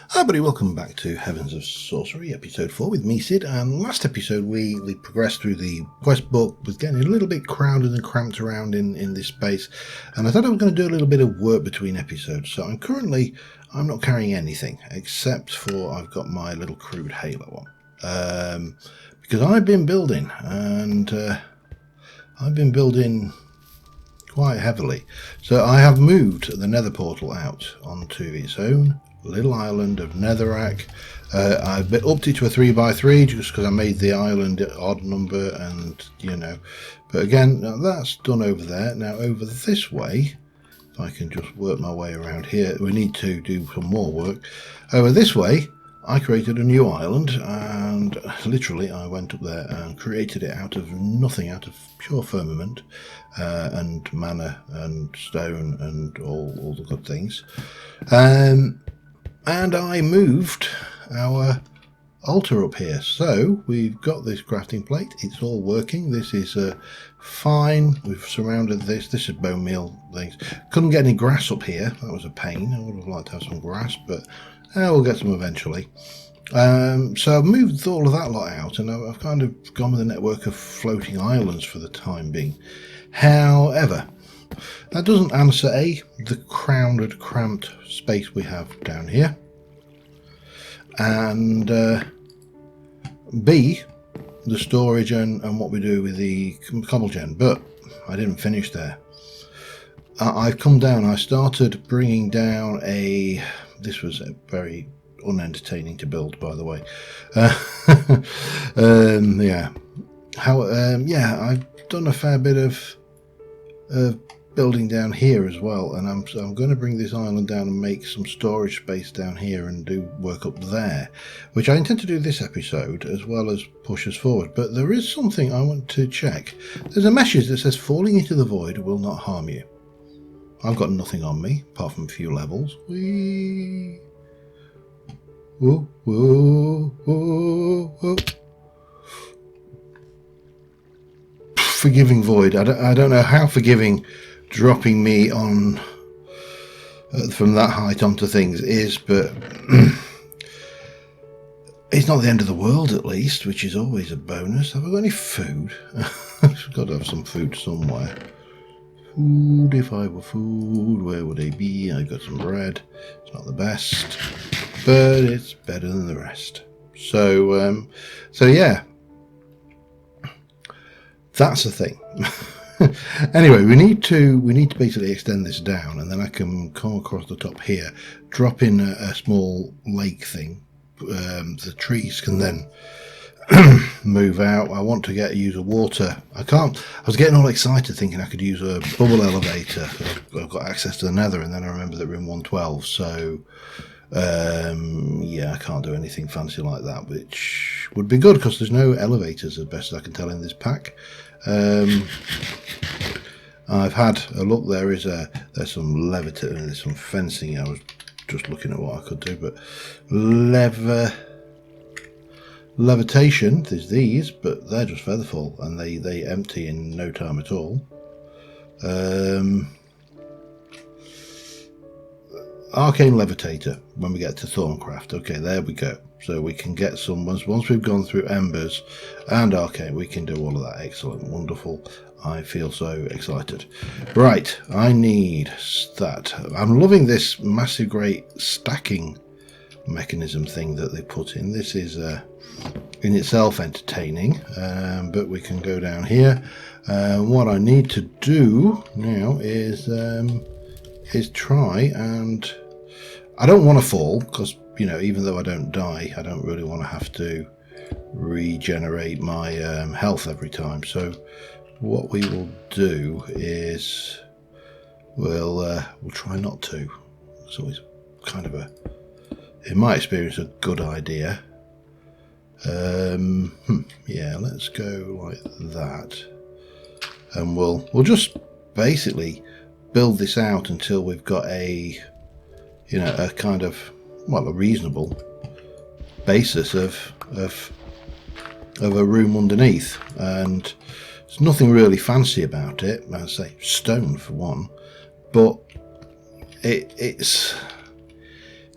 Hi everybody, welcome back to Heavens of Sorcery, episode 4 with me, Sid, and last episode we progressed through the quest book, was getting a little bit crowded and cramped around in this space, and I thought I was going to do a little bit of work between episodes, so I'm not carrying anything, except for I've got my little crude halo on, because I've been building, and I've been building quite heavily, so I have moved the nether portal out onto its own little island of Netherrack. I've upped it to a 3x3 just because I made the island odd number, and but again, now that's done over there. Now over this way, if I can just work my way around here, we need to do some more work. Over this way, I created a new island, and literally I went up there and created it out of nothing, out of pure firmament and mana and stone and all the good things. And I moved our altar up here, so we've got this crafting plate. It's all working. This is fine. We've surrounded this. This is bone meal things. Couldn't get any grass up here. That was a pain. I would have liked to have some grass, but we'll get some eventually. So I've moved all of that lot out, and I've kind of gone with a network of floating islands for the time being. However, that doesn't answer the crowded, cramped space we have down here, and B, the storage and what we do with the cobble gen. But I didn't finish there. I've come down. I started bringing down this was a very unentertaining to build, by the way. I've done a fair bit of building down here as well, and I'm going to bring this island down and make some storage space down here and do work up there, which I intend to do this episode as well as push us forward. But there is something I want to check. There's a message that says falling into the void will not harm you. I've got nothing on me apart from a few levels. Whee! Whoa, whoa, whoa, whoa. Forgiving void. I don't know how forgiving dropping me on from that height onto things is, but it's not the end of the world, at least, which is always a bonus. Have I got any food? I've got to have some food somewhere. Food, if I were food, where would they be? I got some bread. It's not the best, but it's better than the rest. So yeah, that's the thing. Anyway, we need to basically extend this down, and then I can come across the top here, drop in a small lake thing. The trees can then move out. I want to use a water. I was getting all excited thinking I could use a bubble elevator. I've got access to the nether, and then I remember that we're in 112, so I can't do anything fancy like that, which would be good because there's no elevators, as best as I can tell, in this pack. I've had a look. There's some there's some fencing. I was just looking at what I could do, but levitation, there's these, but they're just featherfall, and they empty in no time at all. Arcane levitator when we get to Thorncraft. Okay, there we go. So we can get some once we've gone through embers and arcane, we can do all of that. Excellent, wonderful. I feel so excited. Right, I need that. I'm loving this massive great stacking mechanism thing that they put in. This is in itself entertaining, but we can go down here. What I need to do now is try, and I don't want to fall because, even though I don't die, I don't really want to have to regenerate my health every time. So what we will do is we'll try not to. It's always kind of in my experience, a good idea. Yeah, let's go like that, and we'll just basically build this out until we've got a kind of a reasonable basis of a room underneath. And there's nothing really fancy about it. I say stone for one, but it's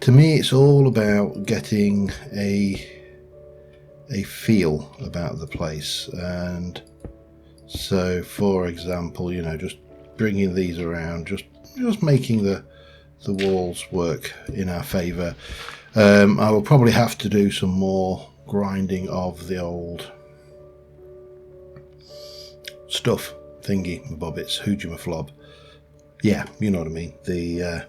to me, it's all about getting a feel about the place. And so, for example, you know, just bringing these around, just making the walls work in our favour. I will probably have to do some more grinding of the old stuff thingy bobbits, hoojimaflob. Yeah, you know what I mean. The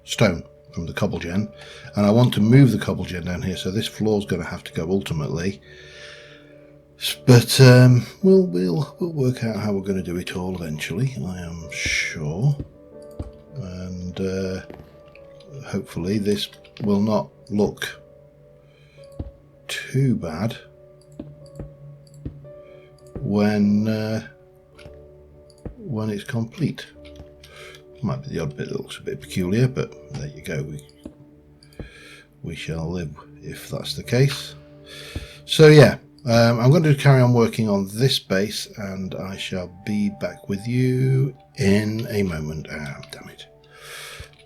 stone from the cobble gen, and I want to move the cobble gen down here, so this floor's going to have to go ultimately. But we'll work out how we're going to do it all eventually, I am sure. And hopefully this will not look too bad when it's complete. Might be the odd bit that looks a bit peculiar, but there you go. We shall live if that's the case. So yeah, I'm going to carry on working on this base, and I shall be back with you in a moment. Damn it.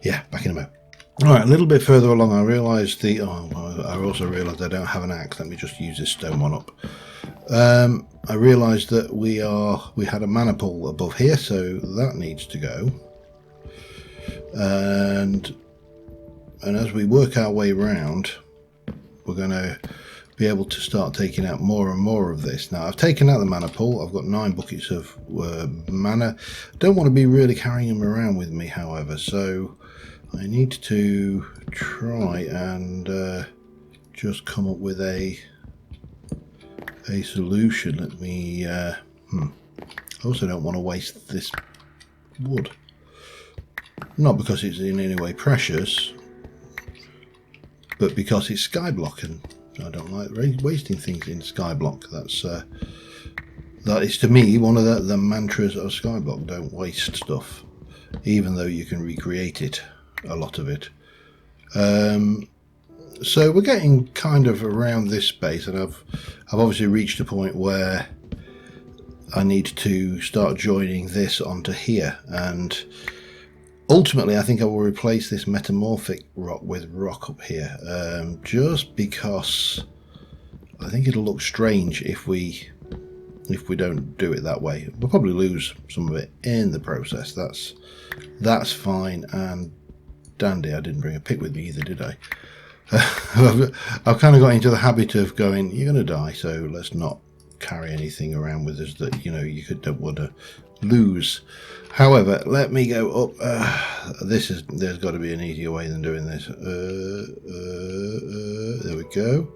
Yeah, back in a moment. Alright, a little bit further along, I realised I also realised I don't have an axe. Let me just use this stone one up. I realised that we had a mana pool above here, so that needs to go. And as we work our way around, we're going to be able to start taking out more and more of this. Now, I've taken out the mana pool. I've got 9 buckets of mana. Don't want to be really carrying them around with me, however, so I need to try and just come up with a solution. Let me I also don't want to waste this wood, not because it's in any way precious, but because it's skyblock, and I don't like wasting things in skyblock. That is to me one of the mantras of skyblock. Don't waste stuff, even though you can recreate it, a lot of it. So we're getting kind of around this space, and I've obviously reached a point where I need to start joining this onto here, and ultimately I think I will replace this metamorphic rock with rock up here, just because I think it'll look strange if we don't do it that way. We'll probably lose some of it in the process. That's fine and dandy. I didn't bring a pick with me either, did I? I've kind of got into the habit of going, you're going to die, so let's not carry anything around with us that, you know, you don't want to lose. However, let me go up. There's got to be an easier way than doing this. There we go.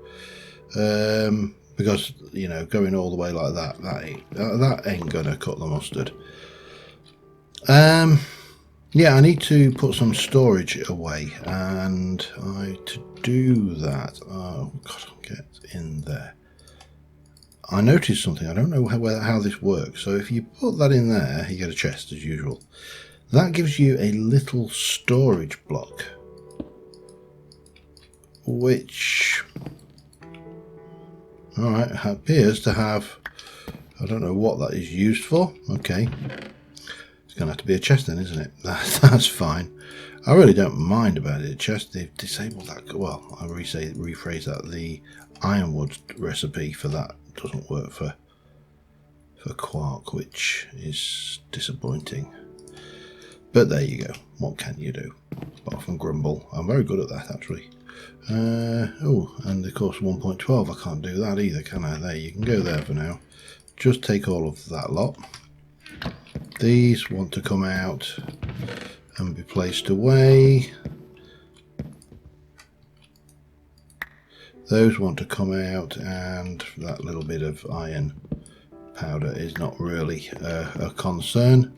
Because, you know, going all the way like that ain't gonna cut the mustard. Yeah, I need to put some storage away, and to do that, oh god, I'll get in there. I noticed something. I don't know how this works. So if you put that in there, you get a chest as usual. That gives you a little storage block, which, all right, appears to have, I don't know what that is used for. Okay, it's going to have to be a chest then, isn't it? That's fine. I really don't mind about it. Chest, they've disabled that. Well, I'll rephrase that. The ironwood recipe for that doesn't work for quark, which is disappointing. But there you go. What can you do? Apart from grumble. I'm very good at that, actually. Oh, and of course 1.12. I can't do that either, can I? There, you can go there for now. Just take all of that lot. These want to come out and be placed away. Those want to come out, and that little bit of iron powder is not really a concern.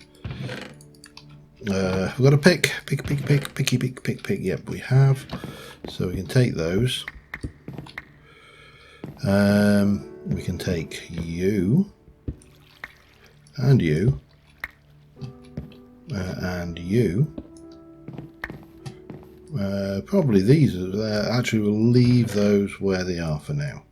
We've got a pick. Yep, we have. So we can take those. We can take you and you and you. Probably these actually will leave those where they are for now.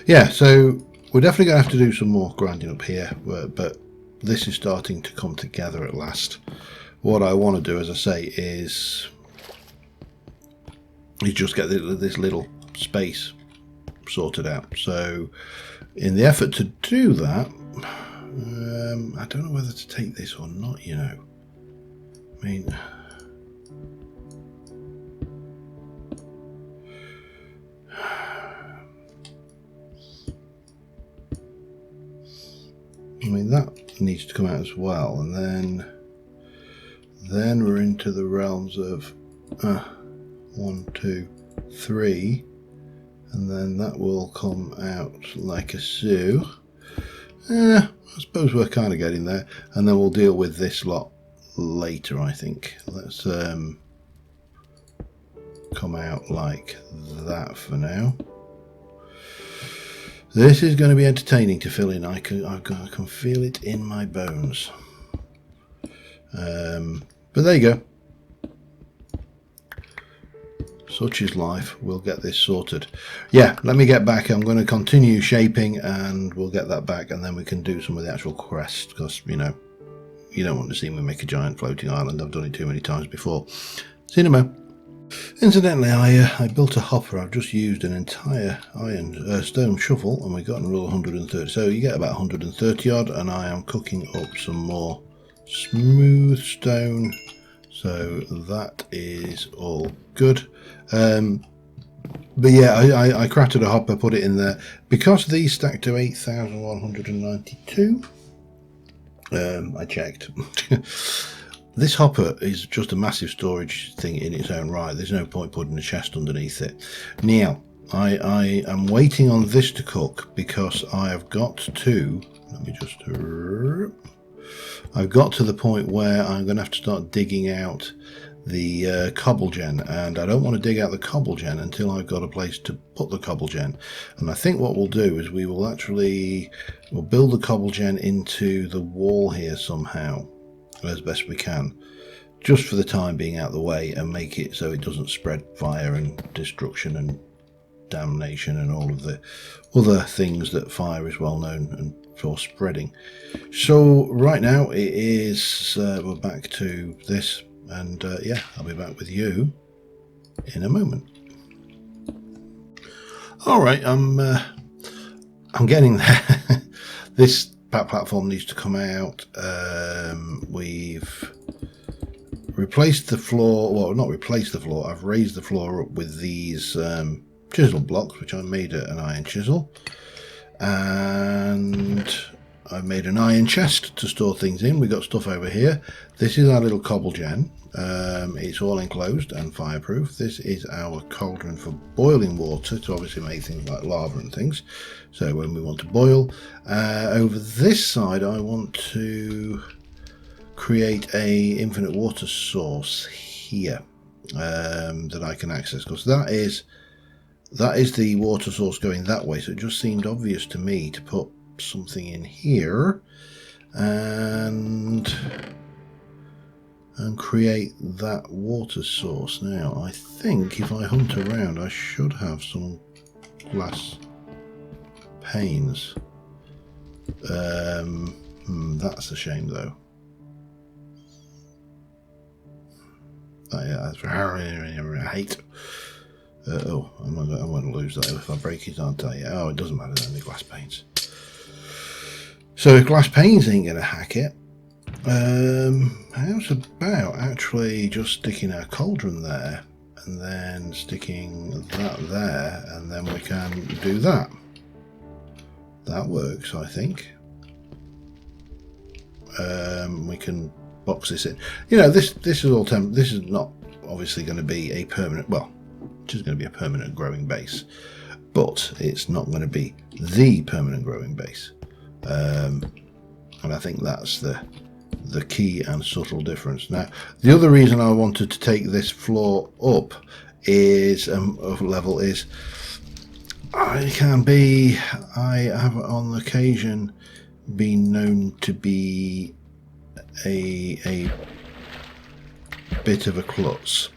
Yeah, so we're definitely going to have to do some more grinding up here, but this is starting to come together at last. what I want to do, as I say, is just get this little space sorted out. So in the effort to do that, I don't know whether to take this or not, you know. I mean, that needs to come out as well, and then we're into the realms of 1, 2, 3, and then that will come out like a so. I suppose we're kind of getting there, and then we'll deal with this lot later, I think. Let's come out like that for now. This is going to be entertaining to fill in. I can feel it in my bones. But there you go. Such is life. We'll get this sorted. Yeah, let me get back. I'm going to continue shaping and we'll get that back, and then we can do some of the actual quest, because, you know, you don't want to see me make a giant floating island. I've done it too many times before. See you in a moment. Incidentally, I built a hopper. I've just used an entire stone shovel, and we got another 130. So you get about 130 odd, and I am cooking up some more smooth stone. So that is all good. But yeah, I crafted a hopper, put it in there. Because these stack to 8,192, I checked. This hopper is just a massive storage thing in its own right. There's no point putting a chest underneath it. Now, I am waiting on this to cook because I have got to, I've got to the point where I'm going to have to start digging out the cobble gen, and I don't want to dig out the cobble gen until I've got a place to put the cobble gen. And I think what we'll do is we'll build the cobble gen into the wall here somehow, as best we can, just for the time being out of the way, and make it so it doesn't spread fire and destruction and damnation and all of the other things that fire is well known for spreading. So right now it is we're back to this, and yeah, I'll be back with you in a moment. All right, I'm getting there. This platform needs to come out. We've replaced the floor, well, not replaced the floor, I've raised the floor up with these chisel blocks, which I made an iron chisel, and I made an iron chest to store things in. We got stuff over here. This is our little cobble gen. It's all enclosed and fireproof. This is our cauldron for boiling water to obviously make things like lava and things, so when we want to boil. Over this side I want to create a infinite water source here that I can access, because that is the water source going that way. So it just seemed obvious to me to put something in here and create that water source. Now I think if I hunt around I should have some glass panes. That's a shame though. Yeah, that's I hate. Oh, I'm going to lose that if I break it, aren't I? Oh, it doesn't matter then, the glass panes. So if glass panes ain't going to hack it, how's about actually just sticking our cauldron there and then sticking that there, and then we can do that. That works, I think. We can box this in. You know, this is all this is not obviously going to be a permanent, well, it is going to be a permanent growing base, but it's not going to be the permanent growing base. And I think that's the key and subtle difference. Now, the other reason I wanted to take this floor up is level is I have on occasion been known to be a bit of a klutz.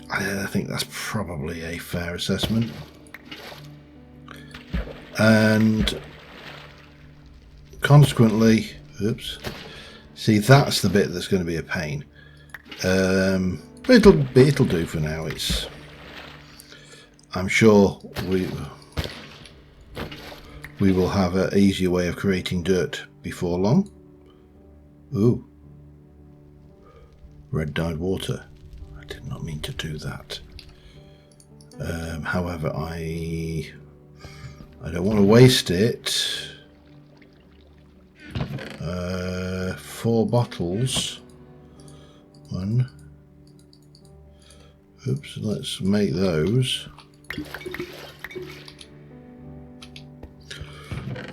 I think that's probably a fair assessment, and consequently, See, that's the bit that's going to be a pain. But it'll do for now. I'm sure we will have an easier way of creating dirt before long. Ooh, red dyed water. I did not mean to do that. However, I don't want to waste it. 4 bottles. 1. Oops, let's make those.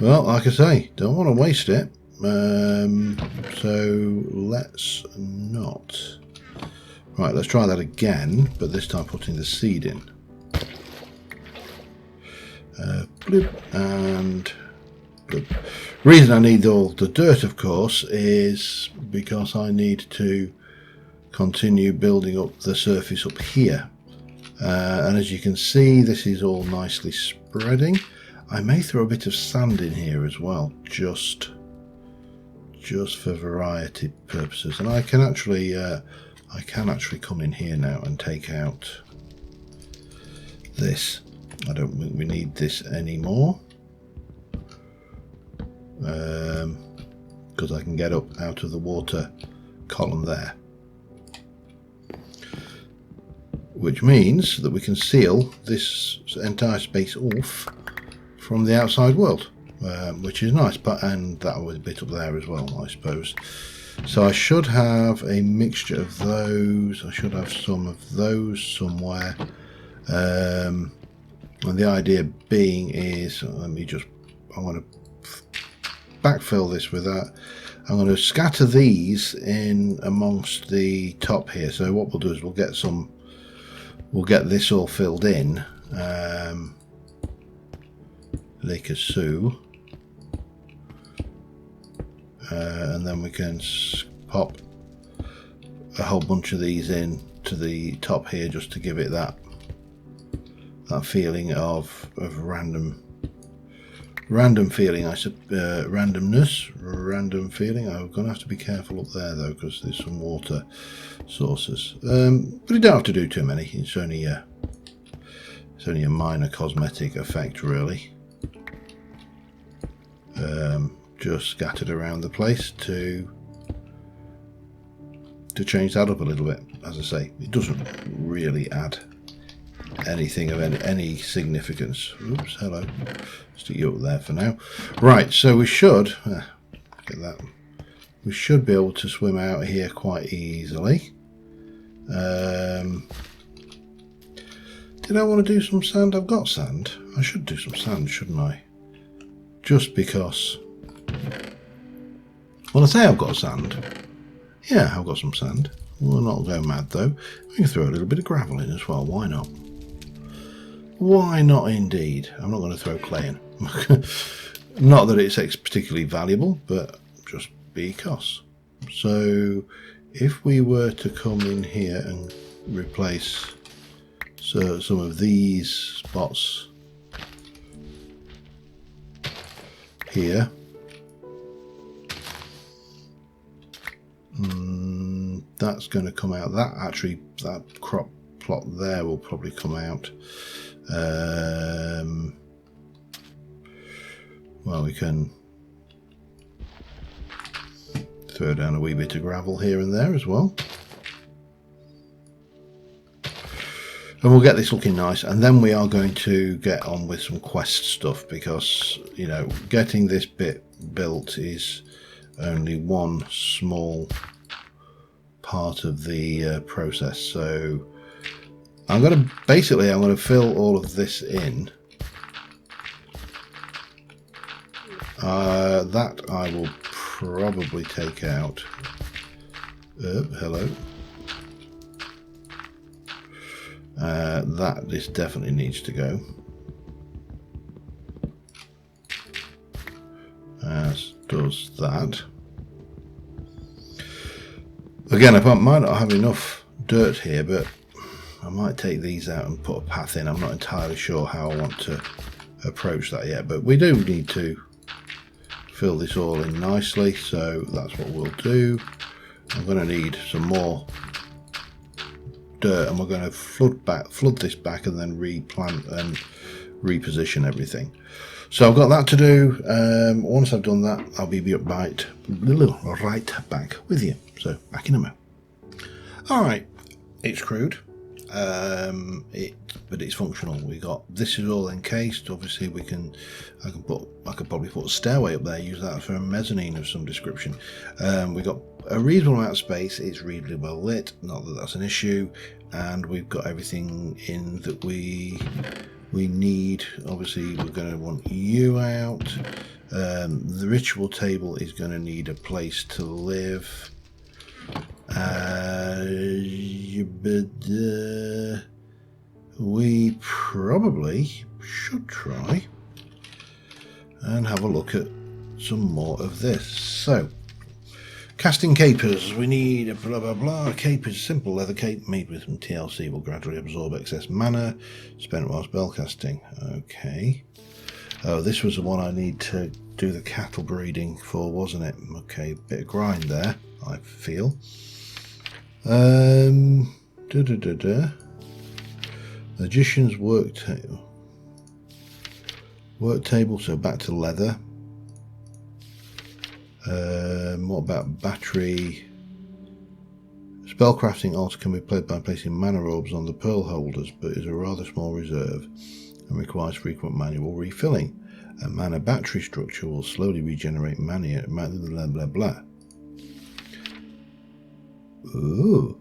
Well, like I say, don't want to waste it. So let's not. Right, let's try that again, but this time putting the seed in. Bloop, and bloop. Reason I need all the dirt, of course, is because I need to continue building up the surface up here. And as you can see, this is all nicely spreading. I may throw a bit of sand in here as well, just for variety purposes. And I can actually come in here now and take out this. I don't think we need this anymore, because I can get up out of the water column there, which means that we can seal this entire space off from the outside world, which is nice. And that was a bit up there as well, I suppose. So I should have a mixture of those. I should have some of those somewhere. And the idea being is, I'm going to backfill this with that. I'm going to scatter these in amongst the top here. So what we'll do is we'll get this all filled in. Lake of Sioux. And then we can pop a whole bunch of these in to the top here, just to give it that feeling of random feeling. Random feeling. I'm gonna have to be careful up there though, because there's some water sources. But you don't have to do too many. It's only a minor cosmetic effect, really. Just scattered around the place to change that up a little bit. As I say, it doesn't really add anything of any significance. Oops, hello. Stick you up there for now. Right, so we should get that. We should be able to swim out here quite easily. Did I want to do some sand? I've got sand. I should do some sand, shouldn't I? Just because. Well, I say I've got sand. Yeah, I've got some sand. We'll not go mad though. We can throw a little bit of gravel in as well. Why not? Why not indeed? I'm not going to throw clay in. Not that it's particularly valuable, but just because. So if we were to come in here and replace some of these spots here, that's going to come out. That crop plot there will probably come out. Well, we can throw down a wee bit of gravel here and there as well, and we'll get this looking nice. And then we are going to get on with some quest stuff, because you know, getting this bit built is only one small part of the process. So I'm going to fill all of this in. That I will probably take out. Hello. This definitely needs to go. As does that. Again, I might not have enough dirt here, but I might take these out and put a path in. I'm not entirely sure how I want to approach that yet, but we do need to fill this all in nicely, so that's what we'll do. I'm going to need some more dirt, and we're going to flood this back and then replant and reposition everything. So I've got that to do. Once I've done that, I'll be right back with you. So back in a moment. All right, it's crude, but it's functional. We got this is all encased. Obviously, I could probably put a stairway up there. Use that for a mezzanine of some description. We got a reasonable amount of space. It's reasonably well lit. Not that that's an issue, and we've got everything in that we need. Obviously, we're going to want you out. The ritual table is going to need a place to live. We probably should try and have a look at some more of this. So, casting capers. We need a blah blah blah. A cape is a simple leather cape made with some TLC. Will gradually absorb excess mana spent while spellcasting. Okay. Oh, this was the one I need to do the cattle breeding for, wasn't it? Okay, bit of grind there, I feel. Magician's work table, so back to leather. What about battery? Spellcrafting also can be played by placing mana orbs on the pearl holders, but is a rather small reserve and requires frequent manual refilling. A mana battery structure will slowly regenerate mana, blah blah blah. Ooh.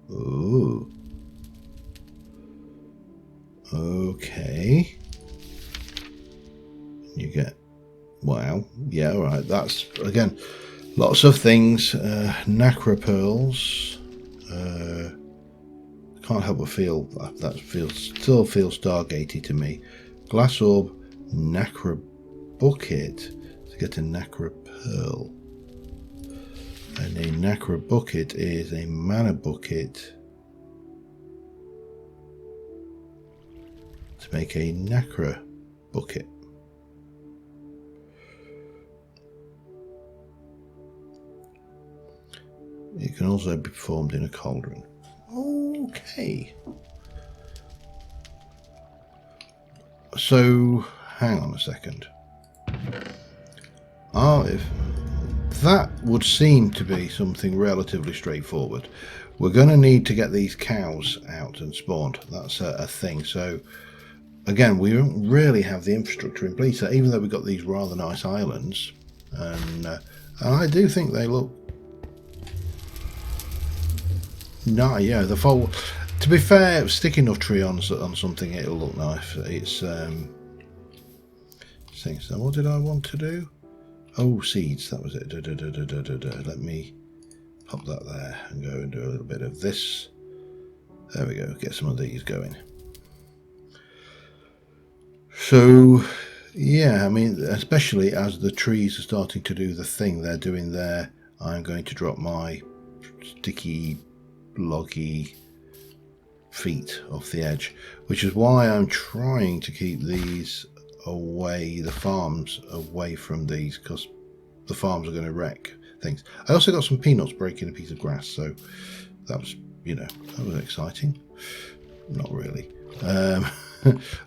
Ooh. Okay. You get... Wow. Yeah, alright. That's, again, lots of things. Nacra pearls. Can't help but feel that still feels Stargatey to me. Glass orb, Nacra bucket to get a Nacra pearl. And a Nacra bucket is a mana bucket to make a Nacra bucket. It can also be performed in a cauldron. Okay. So, hang on a second. If that would seem to be something relatively straightforward. We're going to need to get these cows out and spawned. That's a thing. So, again, we don't really have the infrastructure in place, even though we've got these rather nice islands. And I do think they look... No, yeah, the full. To be fair, stick enough tree on something, it'll look nice. It's things. So what did I want to do? Oh, seeds. That was it. Let me pop that there and go and do a little bit of this. There we go. Get some of these going. So, yeah, I mean, especially as the trees are starting to do the thing they're doing there, I'm going to drop my sticky, loggy feet off the edge, which is why I'm trying to keep these away, the farms away from these, because the farms are going to wreck things. I also got some peanuts breaking a piece of grass, so that was, you know, that was exciting. Not really.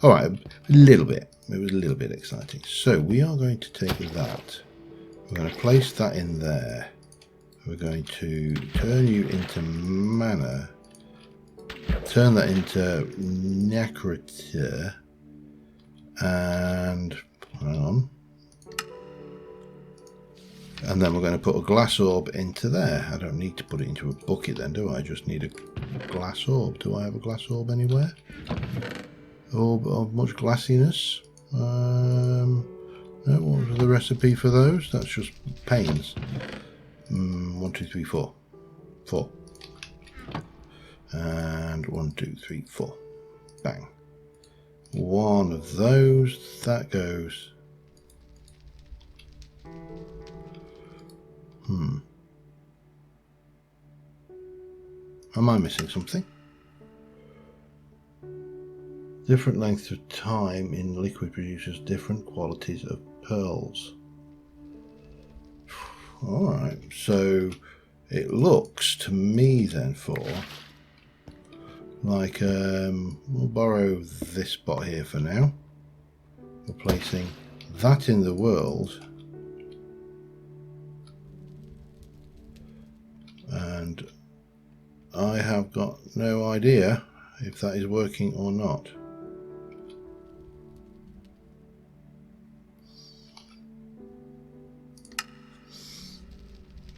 All right, a little bit. It was a little bit exciting. So we are going to take that. We're going to place that in there. We're going to turn you into mana. Turn that into Necroter. And hang on. And then we're going to put a glass orb into there. I don't need to put it into a bucket then, do I? I just need a glass orb. Do I have a glass orb anywhere? Orb of much glassiness. No, what was the recipe for those? That's just panes. 1, 2, 3, 4. 4. And 1, 2, 3, 4. Bang. One of those. That goes. Am I missing something? Different lengths of time in liquid produces different qualities of pearls. All right, so it looks to me then for like we'll borrow this spot here for now. We're placing that in the world, and I have got no idea if that is working or not.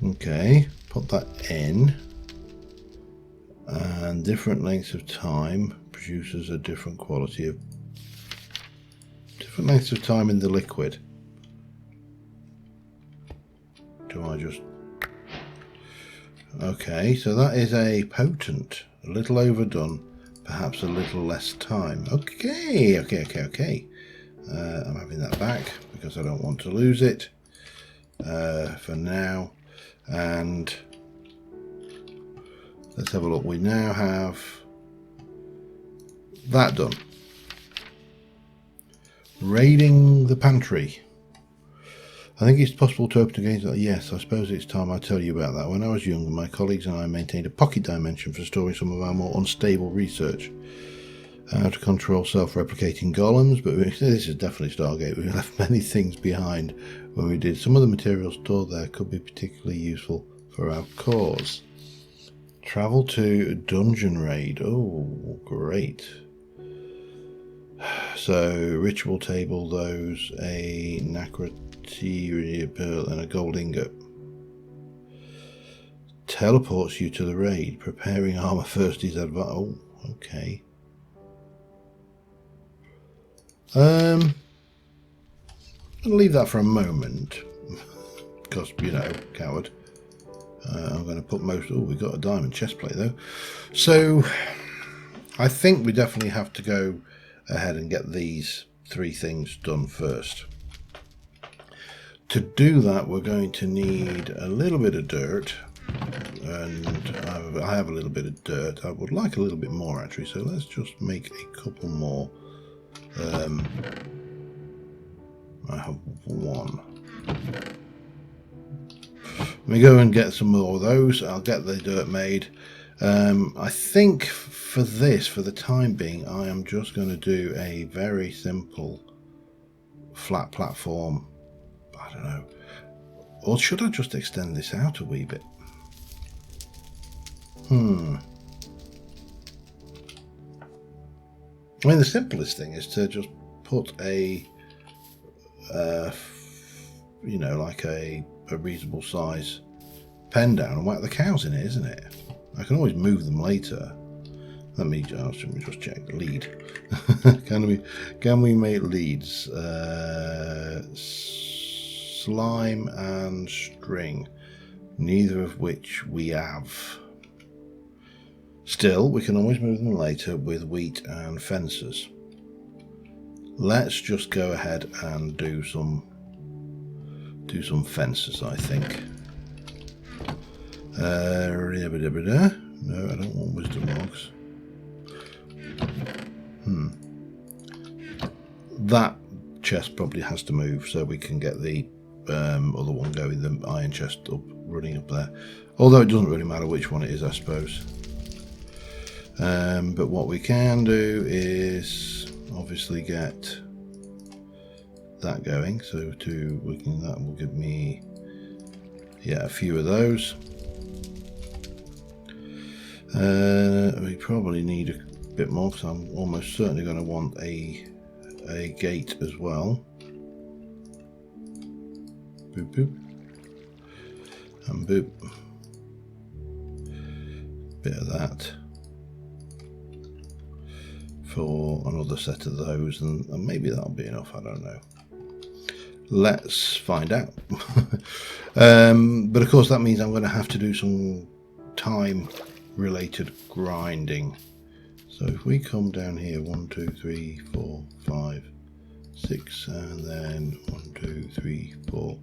Okay, put that in, and different lengths of time produces a different quality of different lengths of time in the liquid. Do I just... Okay, so that is a potent, a little overdone, perhaps a little less time. Okay. I'm having that back because I don't want to lose it for now. And let's have a look. We now have that done. Raiding the pantry. I think it's possible to open against that. Yes, I suppose it's time I tell you about that. When I was younger, my colleagues and I maintained a pocket dimension for storing some of our more unstable research. How to control self-replicating golems, but this is definitely Stargate. We left many things behind when we did. Some of the materials stored there could be particularly useful for our cause. Travel to dungeon raid. Oh, great. So, ritual table, those, a nacroteria pearl and a gold ingot. Teleports you to the raid. Preparing armor first is advice. Oh, okay. I'll leave that for a moment because, you know, coward. I'm going to put most... Oh, we got a diamond chest plate though. So I think we definitely have to go ahead and get these 3 things done first. To do that, we're going to need a little bit of dirt, and I have a little bit of dirt. I would like a little bit more actually, so let's just make a couple more. I have 1. Let me go and get some more of those. I'll get the dirt made. I think for this, for the time being, I am just going to do a very simple flat platform. I don't know. Or should I just extend this out a wee bit? I mean, the simplest thing is to just put a, you know, like a reasonable size pen down and whack the cows in it, isn't it? I can always move them later. Let me just check. Lead. Can we make leads? Slime and string, neither of which we have. Still, we can always move them later with wheat and fences. Let's just go ahead and do some fences, I think. No, I don't want wisdom logs. That chest probably has to move so we can get the other one going, the iron chest up, running up there. Although it doesn't really matter which one it is, I suppose. But what we can do is obviously get that going. So that will give me, yeah, a few of those. We probably need a bit more because I'm almost certainly going to want a gate as well. Boop boop and boop. Bit of that for another set of those, and maybe that'll be enough. I don't know. Let's find out. But of course that means I'm going to have to do some time related grinding. So if we come down here, 1 2 3 4 5 6, and then 1 2 3 4,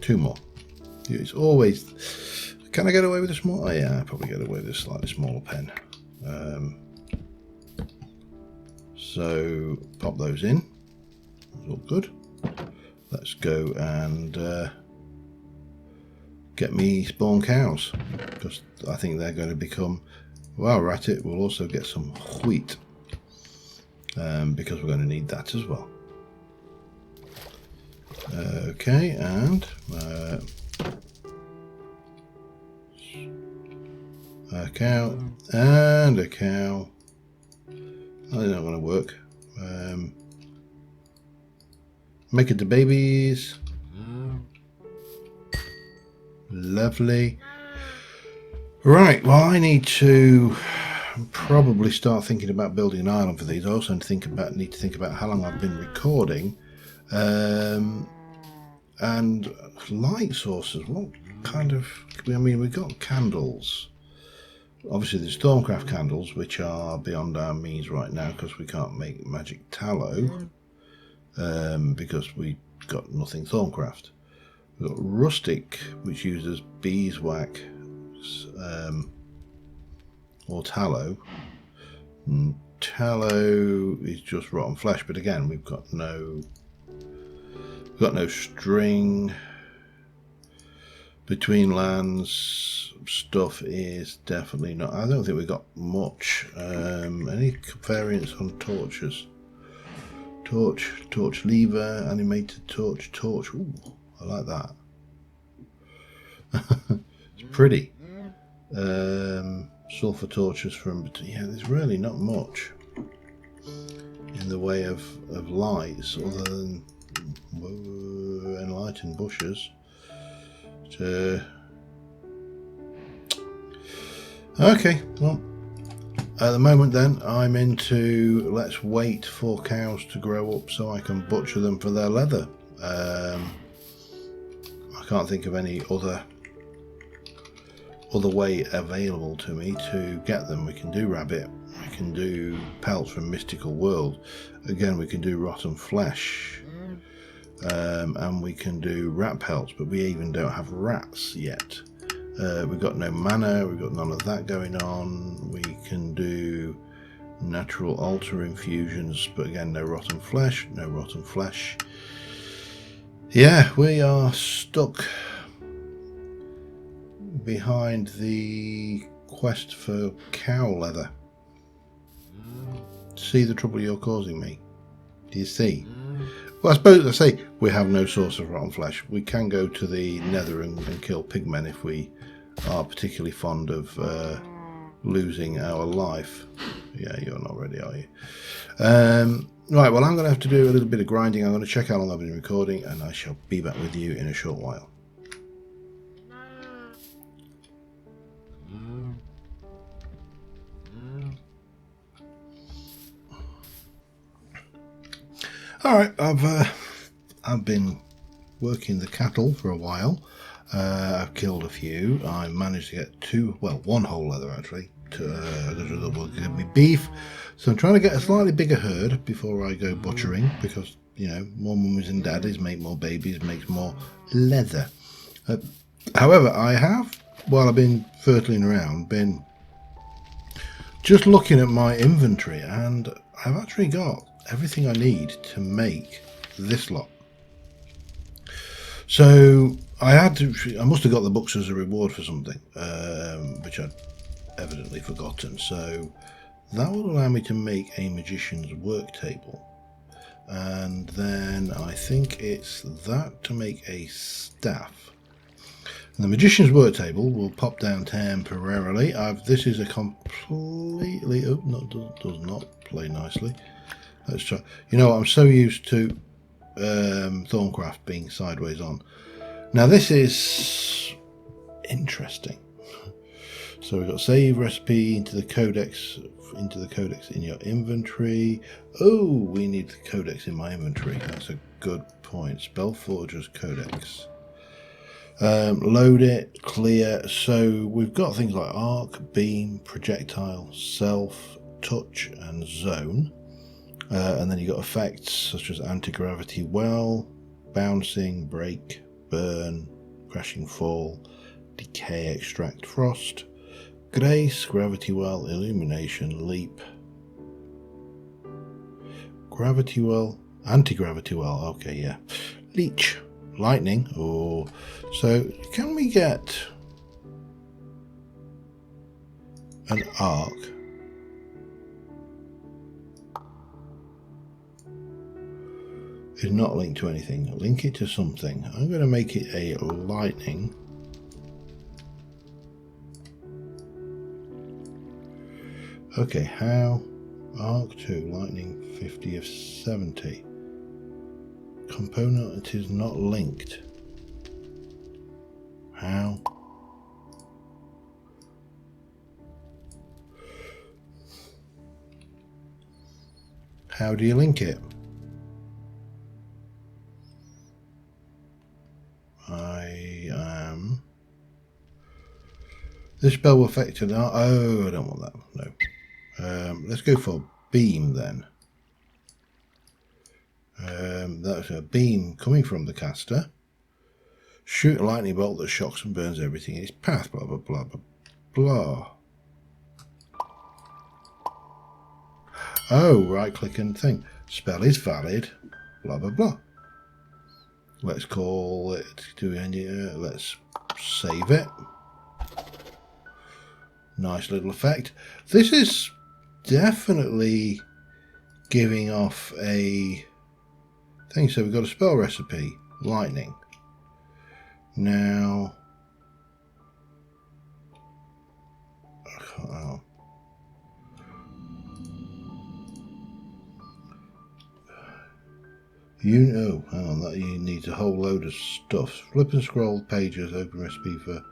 2 more. It's always, can I get away with a small? Oh yeah, I probably get away with a slightly smaller pen. So pop those in. That's all good. let's go and get me spawn cows, because I think they're going to become, while we're at it, we'll also get some wheat, because we're going to need that as well. Okay, and a cow and a cow. Oh, they're not going to work. Make it the babies. Lovely. Right, well, I need to probably start thinking about building an island for these. I also need to think about how long I've been recording, and light sources. What kind of? I mean, we've got candles. Obviously, there's Stormcraft candles, which are beyond our means right now because we can't make magic tallow, because we got nothing Stormcraft. We've got rustic, which uses beeswax or tallow. And tallow is just rotten flesh, but again, we've got no string. Between lands stuff is definitely not. I don't think we've got much. Any variants on torches? Torch lever, animated torch. Ooh, I like that. It's pretty. Sulfur torches from, yeah, there's really not much in the way of lights other than enlightened bushes. Okay, well, at the moment then I'm into let's wait for cows to grow up so I can butcher them for their leather. I can't think of any other way available to me to get them. We can do rabbit, we can do pelts from Mystical World, again we can do rotten flesh, and we can do rat pelts, but we even don't have rats yet. We've got no mana, we've got none of that going on. We can do natural altar infusions, but again no rotten flesh. Yeah, we are stuck behind the quest for cow leather. See the trouble you're causing me? Do you see? Well, I suppose I say we have no source of rotten flesh. We can go to the Nether and kill pigmen if we are particularly fond of losing our life. Yeah, you're not ready, are you? Right, well, I'm going to have to do a little bit of grinding. I'm going to check how long I've been recording, and I shall be back with you in a short while. All right, I've been working the cattle for a while. I've killed a few. I managed to get one whole leather actually. Will give me beef. So I'm trying to get a slightly bigger herd before I go butchering, because you know, more mummies and daddies make more babies, makes more leather. However, I have, while I've been fertling around, been just looking at my inventory, and I've actually got everything I need to make this lot. So I must have got the books as a reward for something, which I'd evidently forgotten. So that will allow me to make a magician's work table, and then I think it's that to make a staff. And the magician's work table will pop down temporarily. This is a completely does not play nicely. Let's try. You know, I'm so used to Thorncraft being sideways on. Now this is interesting. So we've got save recipe into the codex in your inventory. Oh, we need the codex in my inventory. That's a good point. Spellforger's codex. Load it, clear. So we've got things like arc, beam, projectile, self, touch, and zone. And then you've got effects such as anti-gravity well, bouncing, break, burn, crashing fall, decay, extract, frost, grace, gravity well, illumination, leap, gravity well, anti-gravity well, okay, yeah, leech, lightning. Or so can we get an arc? Is not linked to anything. Link it to something. I'm going to make it a lightning. Okay, how? Arc 2, lightning 50 of 70. Component is not linked. How? How do you link it? This spell will affect an arc. Oh, I don't want that. No. Let's go for beam then. That's a beam coming from the caster. Shoot a lightning bolt that shocks and burns everything in its path. Blah blah blah blah blah. Oh, right click and thing. Spell is valid. Blah blah blah. Let's call it. Let's save it. Nice little effect. This is definitely giving off a thing. So we've got a spell recipe, lightning. Now, oh. You know, hang on, that you need a whole load of stuff. Flip and scroll pages, open recipe for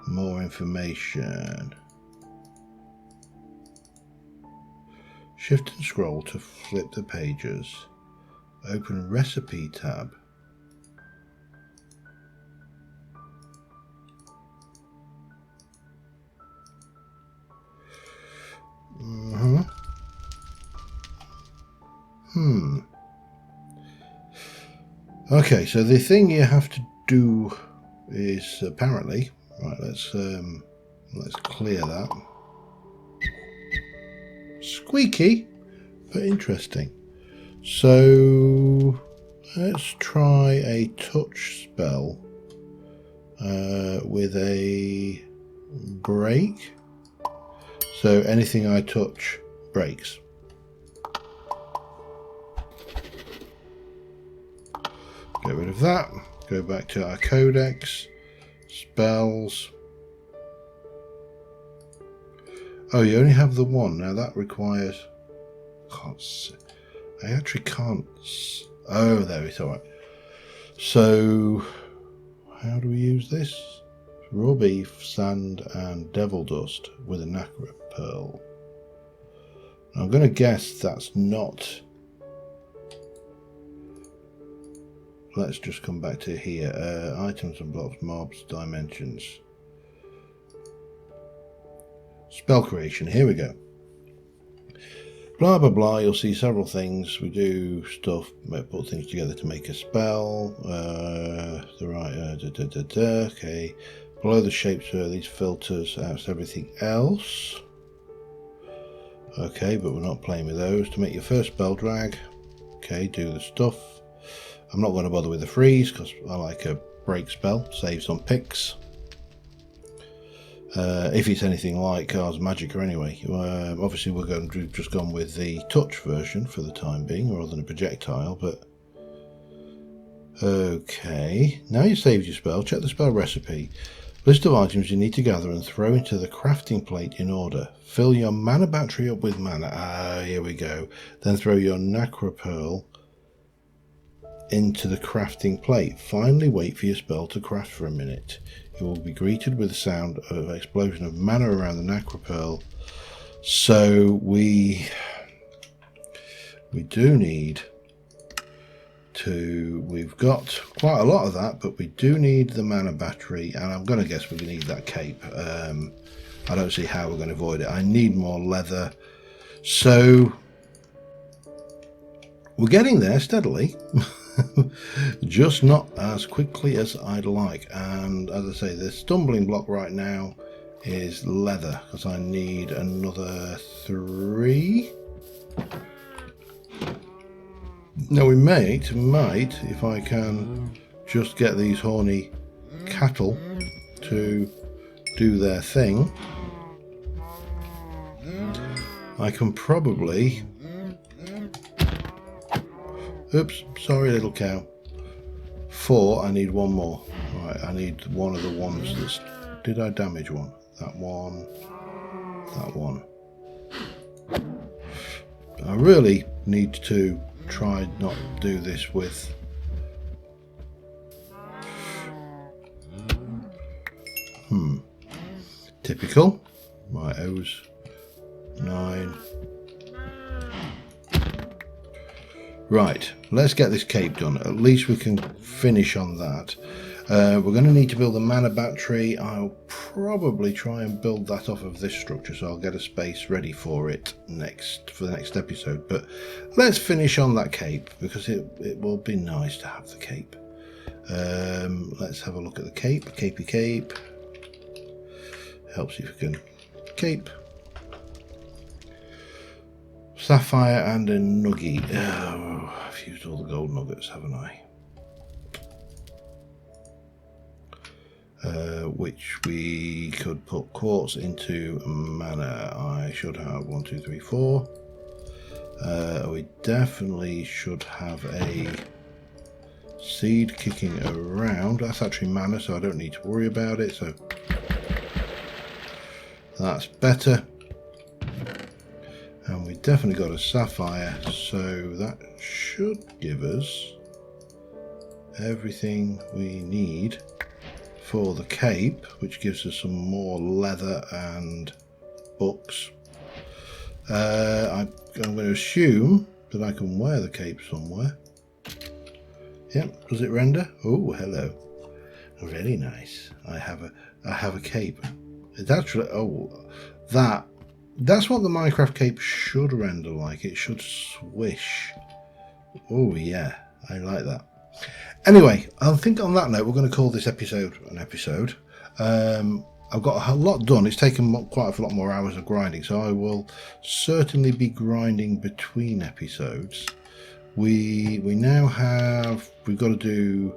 more information. Shift and scroll to flip the pages. Open recipe tab. Okay, so the thing you have to do is apparently right. Let's clear that. Squeaky, but interesting. So let's try a touch spell with a break. So anything I touch breaks. Get rid of that. Go back to our codex. Spells. Oh, you only have the one. Now that requires... I actually can't... Oh, there it's alright. So, how do we use this? Raw beef, sand, and devil dust with a nacre pearl. Now, I'm going to guess that's not... Let's just come back to here. Items and blocks, mobs, dimensions. Spell creation, here we go. Blah blah blah, you'll see several things. We do stuff, put things together to make a spell. Okay. Below the shapes are these filters, that's everything else. Okay, but we're not playing with those. To make your first spell drag, okay, do the stuff. I'm not going to bother with the freeze because I like a break spell, saves on picks. If it's anything like Ars Magica anyway. Obviously we've just gone with the touch version for the time being rather than a projectile, but okay. Now you've saved your spell, check the spell recipe. List of items you need to gather and throw into the crafting plate in order. Fill your mana battery up with mana. Here we go. Then throw your nacre pearl into the crafting plate. Finally wait for your spell to craft for a minute. You will be greeted with the sound of an explosion of mana around the nacre pearl. So we do need to, we've got quite a lot of that, but we do need the mana battery, and I'm going to guess we need that cape. I don't see how we're going to avoid it. I need more leather. So we're getting there steadily. Just not as quickly as I'd like, and as I say, the stumbling block right now is leather because I need another 3. Now we might, if I can just get these horny cattle to do their thing, I can probably... Oops, sorry little cow. 4, I need one more. Right, I need one of the ones that's... Did I damage one? That one. That one. I really need to try not do this with... Typical. Right, O's 9. Right, let's get this cape done. At least we can finish on that. We're going to need to build a mana battery. I'll probably try and build that off of this structure, so I'll get a space ready for it for the next episode. But let's finish on that cape, because it will be nice to have the cape. Let's have a look at the cape. Capey cape. Helps if you can cape. Sapphire and a nugget. Oh, I've used all the gold nuggets, haven't I? Which we could put quartz into mana. I should have 1, 2, 3, 4. We definitely should have a seed kicking around. That's actually mana, so I don't need to worry about it. So that's better. And we definitely got a sapphire, so that should give us everything we need for the cape, which gives us some more leather and books. I'm going to assume that I can wear the cape somewhere. Yep, does it render? Oh, hello. Very nice. I have a cape. It's actually, that's what the Minecraft cape should render like. It should swish. Oh yeah, I like that. Anyway, I think on that note, we're going to call this episode an episode. I've got a lot done. It's taken quite a lot more hours of grinding, so I will certainly be grinding between episodes. We've got to do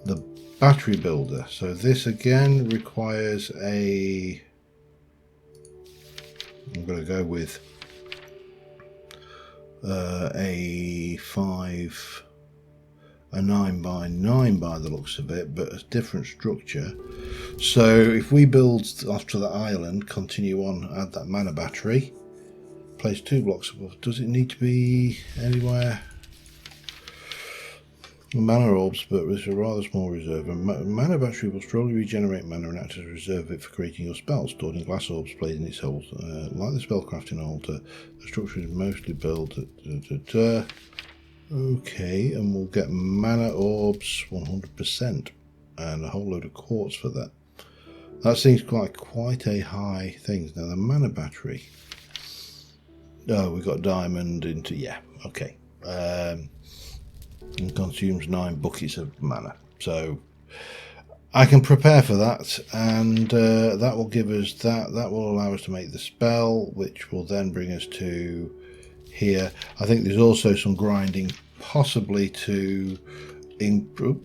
the battery builder. So this again requires I'm going to go with a 9 by 9 by the looks of it, but a different structure. So if we build off to the island, continue on, add that mana battery, place 2 blocks above. Does it need to be anywhere? Mana orbs, but with a rather small reserve. A mana battery will slowly regenerate mana and act as a reserve it for creating your spells, stored in glass orbs placed in its holes. Like the spellcrafting altar, the structure is mostly built. Okay, and we'll get mana orbs 100% and a whole load of quartz for that. That seems quite a high thing. Now the mana battery. Oh, we got diamond into, yeah, okay. And consumes 9 buckets of mana, so I can prepare for that, and that will give us that will allow us to make the spell, which will then bring us to here. I think there's also some grinding possibly to improve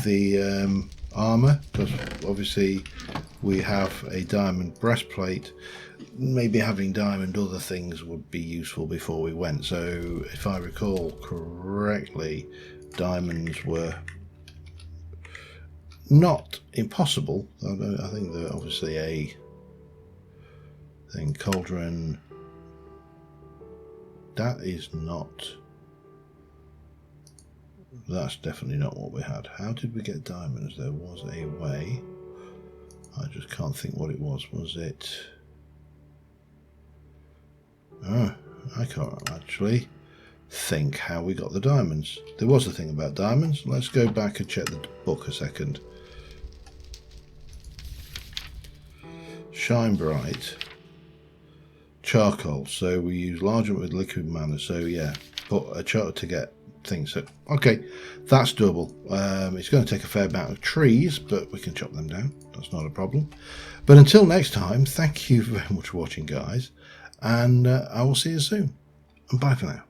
the armor, because obviously we have a diamond breastplate. Maybe having diamond other things would be useful before we went. So if I recall correctly, diamonds were not impossible. I think they're obviously a thing. Cauldron, that's definitely not what we had. How did we get diamonds? There was a way. I just can't think what it was. Was it? Oh, I can't actually think how we got the diamonds. There was a thing about diamonds. Let's go back and check the book a second. Shine bright. Charcoal. So we use large with liquid mana. So yeah, put a chart to get things. So okay, that's doable. It's going to take a fair amount of trees, but we can chop them down. That's not a problem. But until next time, thank you very much for watching, guys. And I will see you soon. And bye for now.